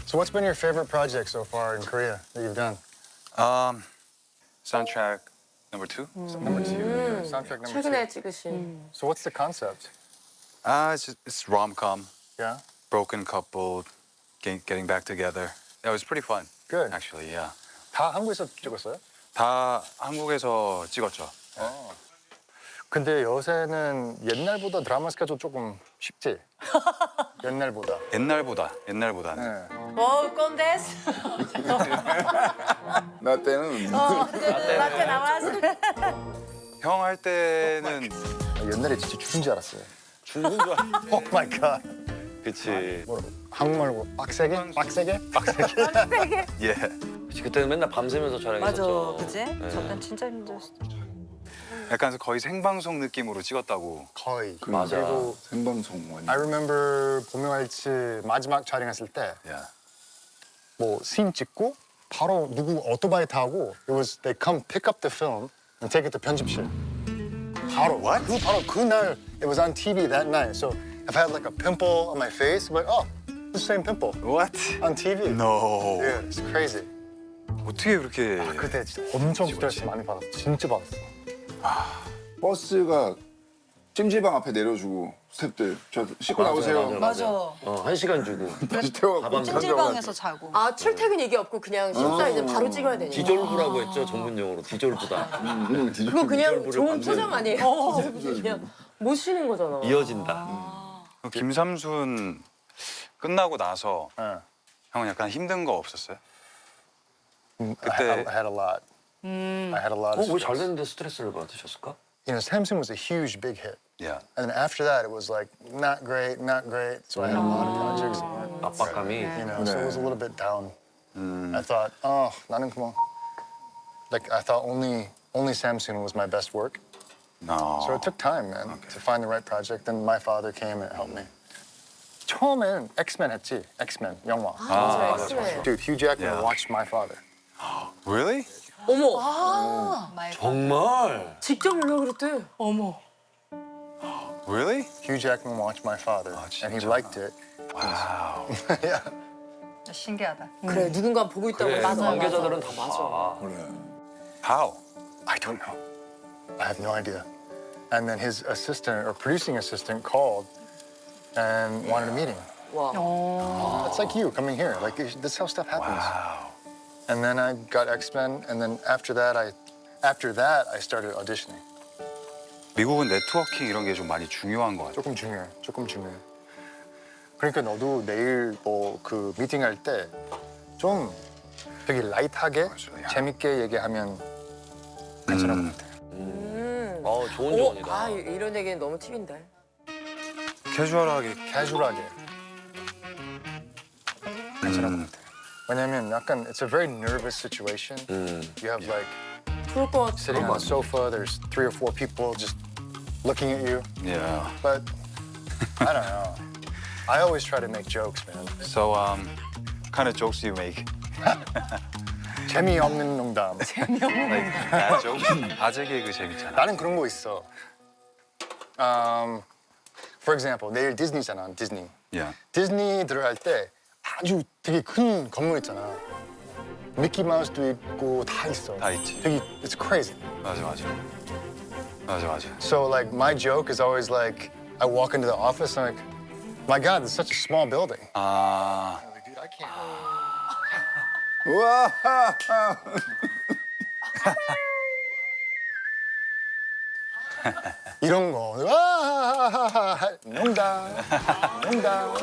So what's been your favorite project so far in Korea that you've done? Soundtrack number 2. Number two. Soundtrack number 최근에 two. 찍으신. So what's the concept? It's rom-com, Yeah. broken couple, getting back together. It was pretty fun. Good. Actually, yeah. 다 한국에서 찍었어요? 다 한국에서 찍었죠. 근데 요새는 옛날보다 드라마 스케줄 조금 쉽지? 옛날보다. 옛날보다는. 네. 꼰대스. 나 때는 나한테 나와서. 형 할 때는 옛날에 진짜 죽은 줄 알았어요. 죽는 줄 알았어. Oh my god. 그치. 뭐라고? 한국말로 빡세게? 빡세게? 예. 그때는 맨날 밤새면서 맞아, 촬영했었죠. 그지? 저땐 진짜 힘들었어. 약간 거의 생방송 느낌으로 찍었다고. 거의. 맞아. 그리고 생방송 많이. I remember 보명알치 마지막 촬영했을 때 Yeah. 뭐 씬 찍고 바로 누구 오토바이 타고 it was they come pick up the film and take it to 편집실. 바로 바로 그날 it was on TV that night. So if I had like a pimple on my face, I'm like, oh, it's the same pimple What? on TV. No. Yeah, it's crazy. 어떻게 그렇게? 그때 진짜 엄청 스트레스 많이 받았어. 진짜 받았어. 버스가 찜질방 앞에 내려주고 스태프들 저 씻고 나오세요. 맞아. 1시간 주고. 다시 태워갖고 찜질방에서 자고. 아 출퇴근 얘기 없고 그냥 신사이즈 바로 찍어야 되니까. 디졸브라고 했죠, 전문 용어로. 디졸브다. 그거 그냥 디졸브를 좋은 밤새 포장 아니에요? 그냥 못 쉬는 거잖아. 이어진다. 김삼순 끝나고 나서 네. 형은 약간 힘든 거 없었어요? I had a lot. I had a lot of 왜 stress. 잘 됐는데 스트레스를 받으셨을까? You know, Samson was a huge big hit. Yeah. And then after that, it was like not great, not great. So I had a lot of projects. 압박감이. You know, so it was a little bit down. I thought, oh, 나는 그만. Like I thought only Samson was my best work. No. So it took time, man, to find the right project. Then my father came and helped me. 처음엔 X-Men 했지, X-Men 영화. 맞아, 엑스맨. Dude, Hugh Jackman Yeah. watched my father. Really? 어머, 정말? 직접 연락을 했대. 어머. Really? Hugh Jackman watched my father, and he 진짜? liked it. 와우. Yeah. 신기하다. 그래, 누군가 보고 있다고. 그래, 맞아, 관계자들은 다 맞아. 봐. 그래. How? I don't know. I have no idea. And then his assistant or producing assistant called and wanted a meeting. 와. It's like you coming here. Like this is how stuff happens. Wow. And then I got X-Men, and then after that I started auditioning. 미국은 네트워킹 이런 게 좀 많이 중요한 것 같아. 조금 중요해. 조금 중요해. 그러니까 너도 내일 뭐 그 미팅 할 때 좀 되게 라이트하게 맞아요. 재밌게 얘기하면 괜찮을 것 같아. 좋은 오, 조언이다. 아 이런 얘기는 너무 팁인데. 캐주얼하게. 캐주얼하게. 괜찮을 것 같아. 왜냐면 약간 it's a very nervous situation. You have like 그럴 것 같아. sitting on the sofa, there's 3 or 4 people just looking at you. Yeah. But I don't know. I always try to make jokes, man. So kind of jokes you make? 재미없는 농담. Like bad jokes? 아재 개그 재밌잖아. 나는 그런 거 있어. For example, 내일 디즈니잖아, 디즈니. Yeah. 디즈니 들어갈 때 아주 되게 큰 건물 있잖아. 미키 마우스도 있고 다 있어. 다 있지. 되게 it's crazy. 맞아. 맞아. So like my joke is always like I walk into the office and I'm like, my God, it's such a small building. 아. Dude, I can't. 우와. 이런 거. 농담. 농담.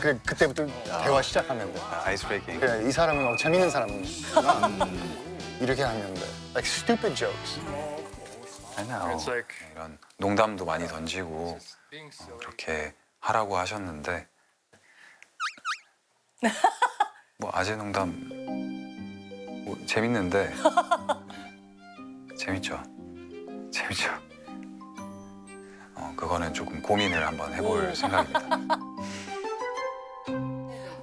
그때부터 대화 시작하면 돼. 아이스 브레이킹. 그냥 이 사람은 재밌는 사람이구나. 이렇게 하면 돼. Like stupid jokes. I know. It's like 이런 농담도 많이 던지고 그렇게 하라고 하셨는데 뭐 아재 농담 뭐 재밌는데 재밌죠. 그거는 조금 고민을 한번 해볼 생각입니다.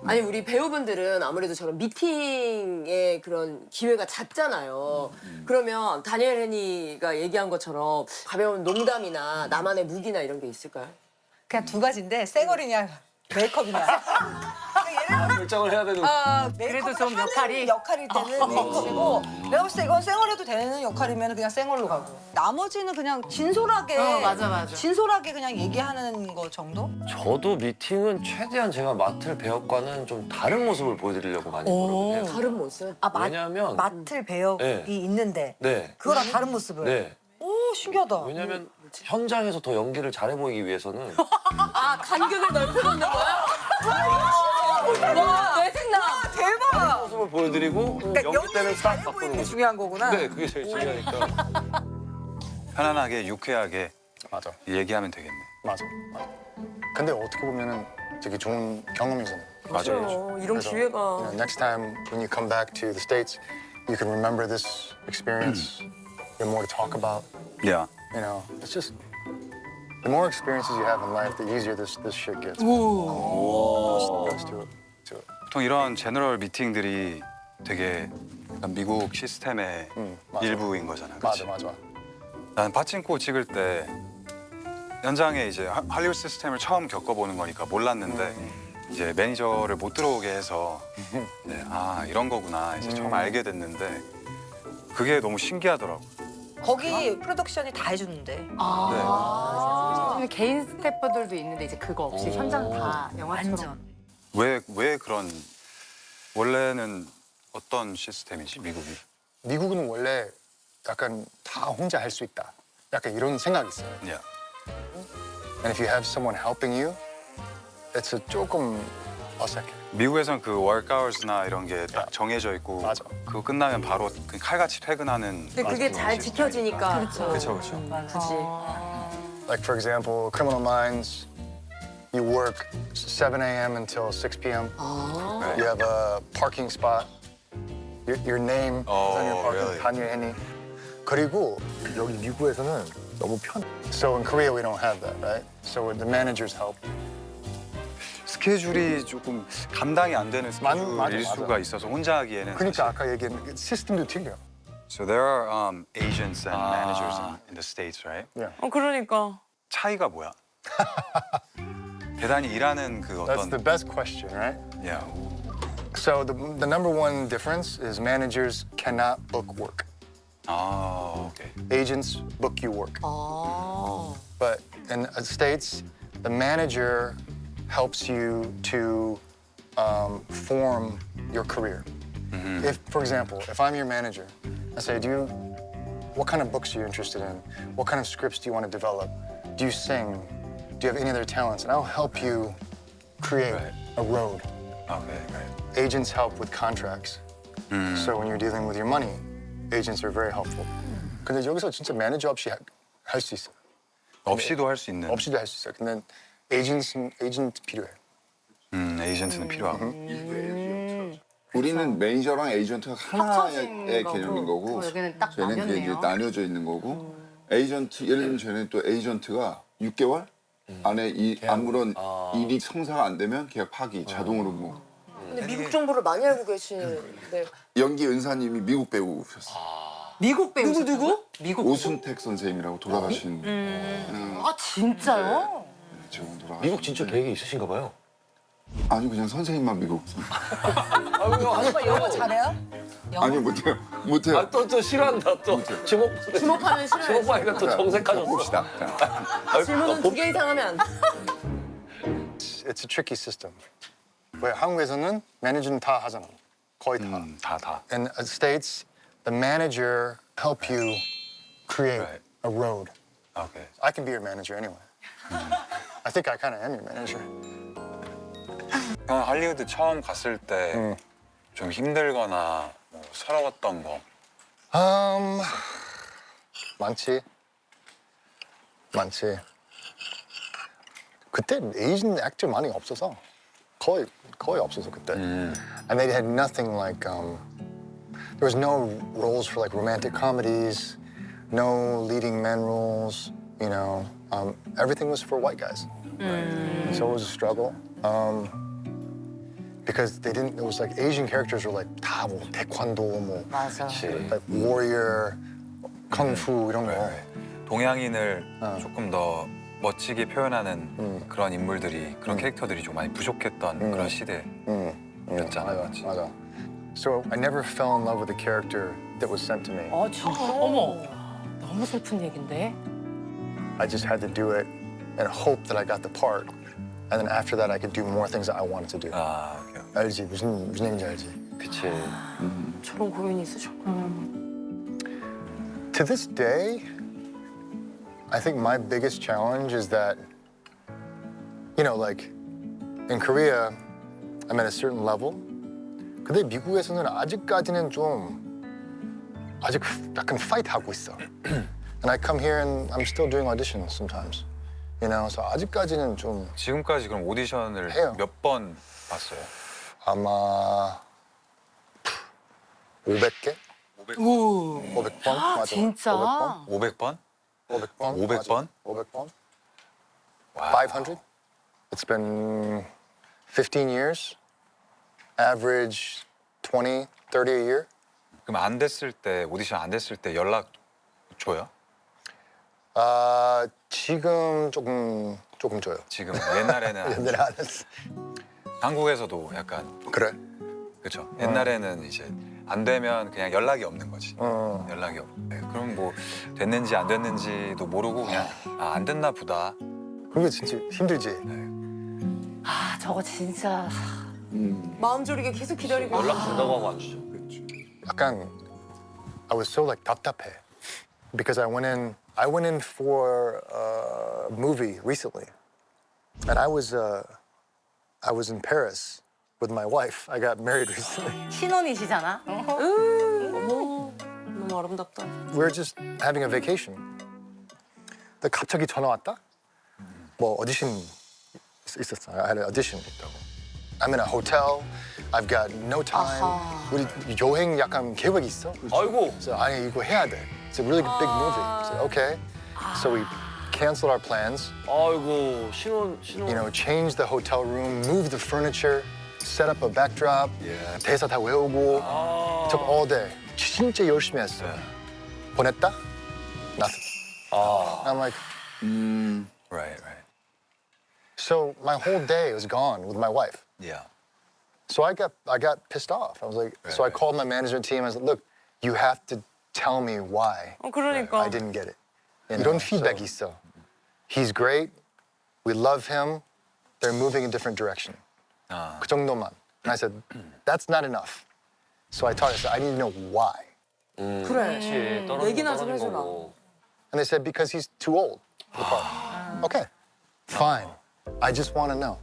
아니 우리 배우분들은 아무래도 저런 미팅의 그런 기회가 잦잖아요. 그러면 다니엘 헤니가 얘기한 것처럼 가벼운 농담이나 나만의 무기나 이런 게 있을까요? 그냥 두 가지인데 쌩얼이냐 메이크업이냐. 결정을 해야 되는. 그래도 좀 역할일 때는 메이크업이고 내가 봤을 때 이건 쌩얼해도 되는 역할이면 그냥 쌩얼로 가고 나머지는 그냥 진솔하게 맞아. 진솔하게 그냥 얘기하는 거 정도? 저도 미팅은 최대한 제가 맡을 배역과는 좀 다른 모습을 보여드리려고 많이 노력해요. 다른 모습? 왜냐면 맡을 배역이 네. 있는데 네, 그거랑 다른 모습을. 네. 오 신기하다. 왜냐면 현장에서 더 연기를 잘해 보이기 위해서는 아 간격을 넓혀놓는 거야? 와 뇌생남! 대박. 모습을 보여드리고 연기 때는 딱 잘해 보이는 바꾸는 게 거죠. 중요한 거구나. 네, 그게 제일 중요하니까. 편안하게 유쾌하게 맞아. 얘기하면 되겠네. 맞아. 근데 어떻게 보면은 되게 좋은 경험이잖아요. 맞아요. 이런 그래서, 기회가. you know, next time when you come back to the States, you can remember this experience. You have more to talk about. Yeah. You know, it's just the more experiences you have in life, the easier this shit gets. Let's do it. Do it. 보통 이런 제너럴 미팅들이 되게 약간 미국 시스템의 맞아. 일부인 거잖아. 그치? 맞아. 난 파친코 찍을 때 현장에 이제 할리우드 시스템을 처음 겪어보는 거니까 몰랐는데 이제 매니저를 못 들어오게 해서 네, 아 이런 거구나 이제 처음 알게 됐는데 그게 너무 신기하더라고. 거기 프로덕션이 다 해주는데. 요즘에 개인 스태프들도 있는데 이제 그거 없이 현장 다 영화처럼. 왜 그런 원래는 어떤 시스템이지 미국이? 미국은 원래 약간 다 혼자 할 수 있다. 약간 이런 생각이 있어요. Yeah. And if you have someone helping you, it's 조금 어색해. 미국에선 그 워크아워즈나 이런 게 딱 정해져 있고 맞아. 그거 끝나면 바로 그냥 칼같이 퇴근하는. 근데 그게 잘 지켜지니까. 그렇죠. 그치. Like for example, Criminal Minds, you work 7 a.m. until 6 p.m. Right. You have a parking spot. Your name is on your Oh, parking. really? 다니엘 헤니. 그리고 여기 미국에서는 너무 편해. So in Korea we don't have that, right? So the managers help. 스케줄이 조금 감당이 안 되는 맞아. 스케줄일 수가 있어서 혼자 하기에는. 그러니까 아까 얘기한 시스템도 틀려. So there are agents and managers in the States, right? Yeah. 그러니까. 차이가 뭐야? 대단히 일하는 그 That's 어떤. the best question, right? Yeah. So the number one difference is managers cannot book work. 아, 오케이. Agents book you work. But in the States, the manager helps you to form your career. If, for example, if I'm your manager, I say, what kind of books are you interested in? What kind of scripts do you want to develop? Do you sing? Do you have any other talents? And I'll help you create Right. a road. Okay, right. Agents help with contracts. So when you're dealing with your money, agents are very helpful. 근데 여기서 진짜 매니저 없이 할 수 있어. 없이도 할 수 있는. 없이도 할 수 있어요. 근데 에이전트 필요해. 에이전트는 필요하고. 우리는 매니저랑 에이전트가 하나의 거고. 개념인 거고 여기는 딱 저희는 이제 나뉘었네요. 나뉘어져 있는 거고 에이전트 예를 들면 저희는 또 에이전트가 6개월 안에 아무런 일이 성사가 안 되면 계약 파기 자동으로 뭐 근데 미국 정보를 많이 알고 계시는데. 연기 은사님이 미국 배우셨어요. 미국 배우. 누구? 미국. 오순택 선생님이라고 돌아가신 아 진짜요? 지금 돌아가신 미국 진짜 계획이 있으신가 봐요. 아니 그냥 선생님만 미국 오빠 영어 잘해요? 아니 못해요 아, 또 싫어한다, 또. 주목하면 싫어요. 주목하니까 또 정색하셨어. 봅시다 자. 질문은 2개 이상 하면 안 돼. It's a tricky system. 왜 한국에서는 매니저는 다 하잖아. 거의 다. 다. In the States, the manager help you create Right. a road. 오케이. I can be your manager anyway. I think I kind of am your manager. 형 할리우드 처음 갔을 때 좀 힘들거나 뭐 서러웠던 거. 많지. 그때 에이전 액터 많이 없어서 거의 없어서 그때. And they had nothing like there was no roles for like romantic comedies, no leading men roles. You know, everything was for white guys. So it was a struggle. because they didn't. It was like Asian characters were like 다 뭐 태권도 뭐 맞아. like warrior, 쿵푸 이런 거. 동양인을 조금 더 멋지게 표현하는 그런 인물들이 그런 캐릭터들이 좀 많이 부족했던 그런 시대였잖아요. 맞아, 맞아. So I never fell in love with the character that was sent to me. 아 진짜? 어머. 너무 슬픈 얘긴데. I just had to do it and hope that I got the part. And then after that, I could do more things that I wanted to do. 아, 오케이. 알지? 무슨 얘기인지 알지? 그치. 저런 고민이 있으셨구나. To this day, I think my biggest challenge is that, you know, like in Korea, I'm at a certain level. 근데 미국에서는 아직까지는 좀 아직 약간 fight 하고 있어. And I come here and I'm still doing auditions sometimes. You know, so 아직까지는 좀 지금까지 그럼 오디션을 해요. 몇 번 봤어요? 아마 500개? 500번? 맞아. 진짜? 500번? 500번? 500번? 500번? 와. 500? It's been 15 years. Average 20, 30 a year. 그럼 안 됐을 때 오디션 안 됐을 때 연락 줘요? 지금 조금 줘요. 지금 옛날에는 안 옛날에 안 했어. 한국에서도 약간 그래? 그렇죠. 옛날에는 이제 안 되면 그냥 연락이 없는 거지. 어. 연락이 없. 네, 그럼 뭐 됐는지 안 됐는지도 모르고 그냥 아, 안 됐나 보다. 그게 진짜 힘들지. 아 저거 진짜. 마음 졸이게 계속 기다리고. 연락 준다고 하고 안 주죠. 약간 I was so like 답답해 because I went in for a movie recently, and I was in Paris with my wife. I got married recently. 신혼이시잖아. 어머, 너무 아름답다. We were just having a vacation. 근데 갑자기 전화 왔다. 뭐 오디션 있었어. I had an audition 있다고. I'm in a hotel. I've got no time. 우리 여행 약간 계획 있어? 아이고. 그래서 아니 이거 해야 돼. It's a really big movie. So, okay. So we canceled our plans. 아이고 신혼. You know, changed the hotel room, moved the furniture, set up a backdrop. 대사 다 외우고. Took all day. 진짜 열심히 했어. 보냈다? Nothing. I'm like, Right, right. so my whole day was gone with my wife. Yeah. So I got pissed off. I was like, so I called my management team. I was like, look, you have to tell me why 그러니까. I didn't get it. 이런 feedback이 있어. He's great. We love him. They're moving in a different direction. 아, 그 정도만. And I said, that's not enough. So I said, I need to know why. 그래. 그치. 떨어진 얘기나 거 좀 떨어진 해줘라. 거고. And they said, because he's too old for the part. Okay, fine. I just want to know.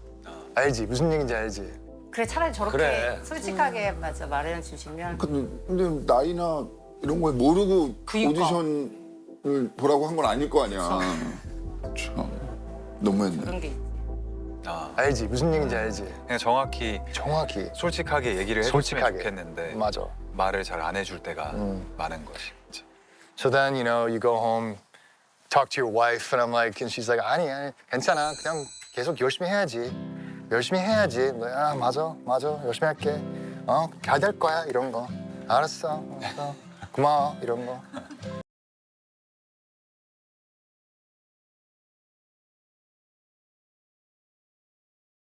알지? 무슨 얘기인지 알지? 그래 차라리 저렇게 그래. 솔직하게 맞아 말해 주시면. 근데 나이나 이런 걸 모르고 그니까. 오디션을 보라고 한 건 아닐 거 아니야. 참 너무했네. 그런 게 있지. 아, 알지? 무슨 얘기인지 알지? 그냥 정확히 정확히. 솔직하게 얘기를 해줬으면 솔직하게. 좋겠는데 맞아. 말을 잘 안 해줄 때가 많은 것이. 그치? So then, you know, you go home, talk to your wife, and I'm like, and she's like, 아니, 괜찮아. 그냥 계속 열심히 해야지. 열심히 해야지. 아, 맞아. 열심히 할게. 잘 될 거야, 이런 거. 알았어. 고마워, 이런 거.